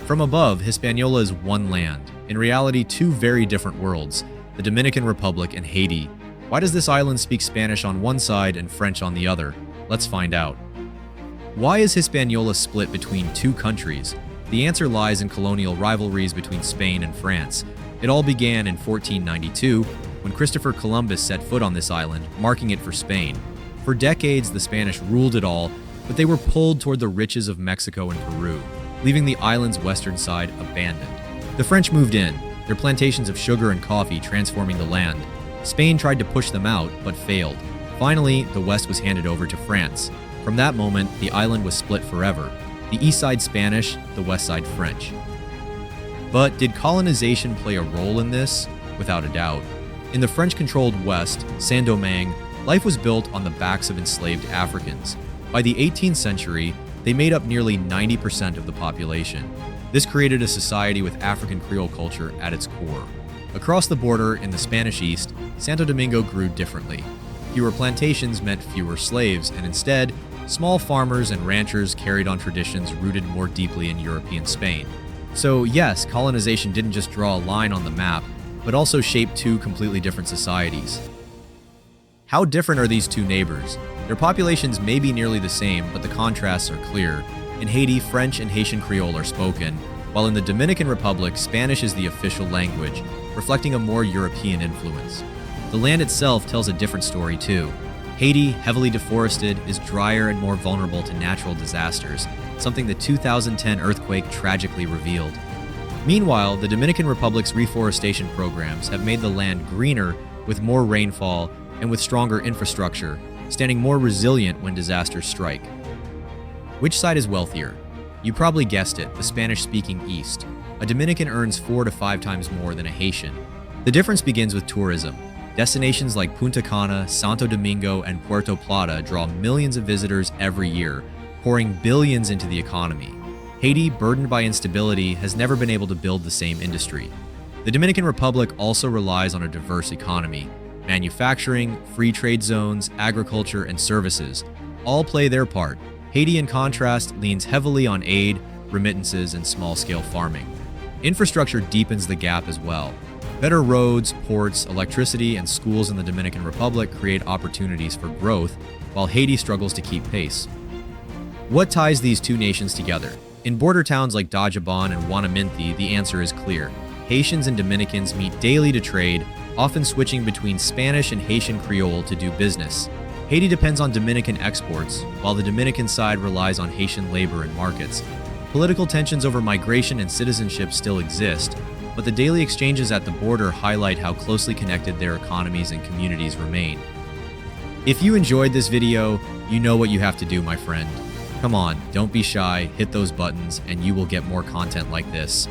From above, Hispaniola is one land. In reality, two very different worlds, the Dominican Republic and Haiti. Why does this island speak Spanish on one side and French on the other? Let's find out. Why is Hispaniola split between two countries? The answer lies in colonial rivalries between Spain and France. It all began in 1492, when Christopher Columbus set foot on this island, marking it for Spain. For decades, the Spanish ruled it all, but they were pulled toward the riches of Mexico and Peru, leaving the island's western side abandoned. The French moved in, their plantations of sugar and coffee transforming the land. Spain tried to push them out, but failed. Finally, the west was handed over to France. From that moment, the island was split forever. The east side Spanish, the west side French. But did colonization play a role in this? Without a doubt. In the French-controlled West, Saint-Domingue, life was built on the backs of enslaved Africans. By the 18th century, they made up nearly 90% of the population. This created a society with African Creole culture at its core. Across the border in the Spanish East, Santo Domingo grew differently. Fewer plantations meant fewer slaves, and instead, small farmers and ranchers carried on traditions rooted more deeply in European Spain. So yes, colonization didn't just draw a line on the map, but also shaped two completely different societies. How different are these two neighbors? Their populations may be nearly the same, but the contrasts are clear. In Haiti, French and Haitian Creole are spoken, while in the Dominican Republic, Spanish is the official language, reflecting a more European influence. The land itself tells a different story too. Haiti, heavily deforested, is drier and more vulnerable to natural disasters, something the 2010 earthquake tragically revealed. Meanwhile, the Dominican Republic's reforestation programs have made the land greener with more rainfall and with stronger infrastructure, standing more resilient when disasters strike. Which side is wealthier? You probably guessed it, the Spanish-speaking East. A Dominican earns 4 to 5 times more than a Haitian. The difference begins with tourism. Destinations like Punta Cana, Santo Domingo, and Puerto Plata draw millions of visitors every year, pouring billions into the economy. Haiti, burdened by instability, has never been able to build the same industry. The Dominican Republic also relies on a diverse economy. Manufacturing, free trade zones, agriculture, and services all play their part. Haiti, in contrast, leans heavily on aid, remittances, and small-scale farming. Infrastructure deepens the gap as well. Better roads, ports, electricity, and schools in the Dominican Republic create opportunities for growth, while Haiti struggles to keep pace. What ties these two nations together? In border towns like Dajabon and Wanaminthe, the answer is clear. Haitians and Dominicans meet daily to trade, often switching between Spanish and Haitian Creole to do business. Haiti depends on Dominican exports, while the Dominican side relies on Haitian labor and markets. Political tensions over migration and citizenship still exist, but the daily exchanges at the border highlight how closely connected their economies and communities remain. If you enjoyed this video, you know what you have to do, my friend. Come on, don't be shy, hit those buttons, and you will get more content like this.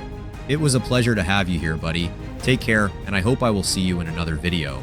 It was a pleasure to have you here, buddy. Take care, and I hope I will see you in another video.